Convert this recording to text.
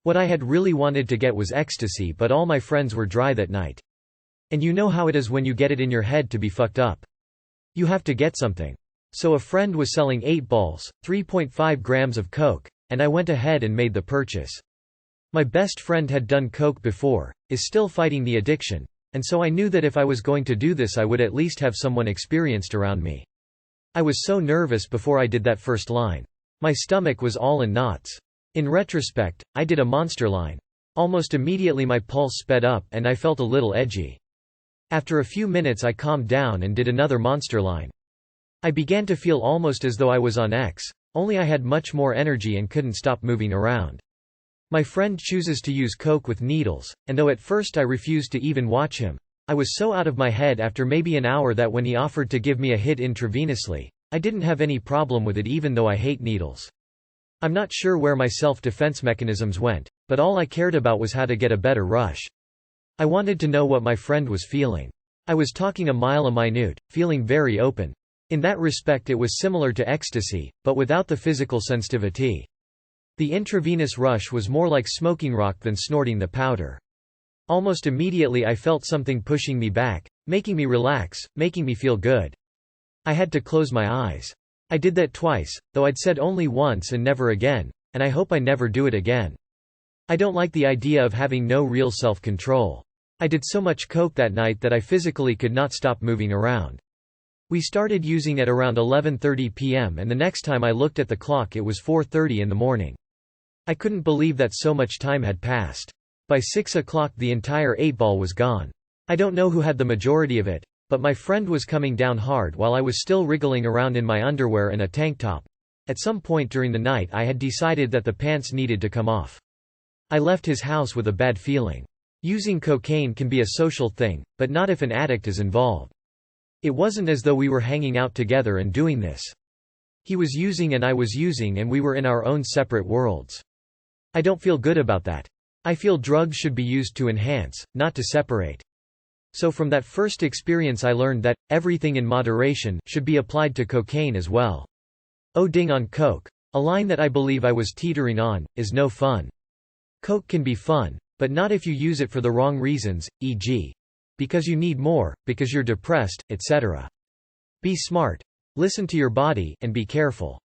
What I had really wanted to get was ecstasy, but all my friends were dry that night. And you know how it is when you get it in your head to be fucked up. You have to get something. So a friend was selling 8 balls, 3.5 grams of coke, and I went ahead and made the purchase. My best friend had done coke before, is still fighting the addiction, and so I knew that if I was going to do this I would at least have someone experienced around me. I was so nervous before I did that first line. My stomach was all in knots. In retrospect, I did a monster line. Almost immediately my pulse sped up and I felt a little edgy. After a few minutes I calmed down and did another monster line. I began to feel almost as though I was on X, only I had much more energy and couldn't stop moving around. My friend chooses to use coke with needles, and though at first I refused to even watch him, I was so out of my head after maybe an hour that when he offered to give me a hit intravenously, I didn't have any problem with it even though I hate needles. I'm not sure where my self-defense mechanisms went, but all I cared about was how to get a better rush. I wanted to know what my friend was feeling. I was talking a minute, feeling very open. In that respect it was similar to ecstasy, but without the physical sensitivity. The intravenous rush was more like smoking rock than snorting the powder. Almost immediately I felt something pushing me back, making me relax, making me feel good. I had to close my eyes. I did that twice, though I'd said only once and never again, and I hope I never do it again. I don't like the idea of having no real self-control. I did so much coke that night that I physically could not stop moving around. We started using at around 11:30 p.m. and the next time I looked at the clock it was 4:30 in the morning. I couldn't believe that so much time had passed. By 6 o'clock the entire 8-ball was gone. I don't know who had the majority of it, but my friend was coming down hard while I was still wriggling around in my underwear and a tank top. At some point during the night I had decided that the pants needed to come off. I left his house with a bad feeling. Using cocaine can be a social thing, but not if an addict is involved. It wasn't as though we were hanging out together and doing this. He was using and I was using and we were in our own separate worlds. I don't feel good about that. I feel drugs should be used to enhance, not to separate. So from that first experience I learned that, everything in moderation should be applied to cocaine as well. Oh ding on coke. A line that I believe I was teetering on, is no fun. Coke can be fun, but not if you use it for the wrong reasons, e.g. because you need more, because you're depressed, etc. Be smart. Listen to your body, and be careful.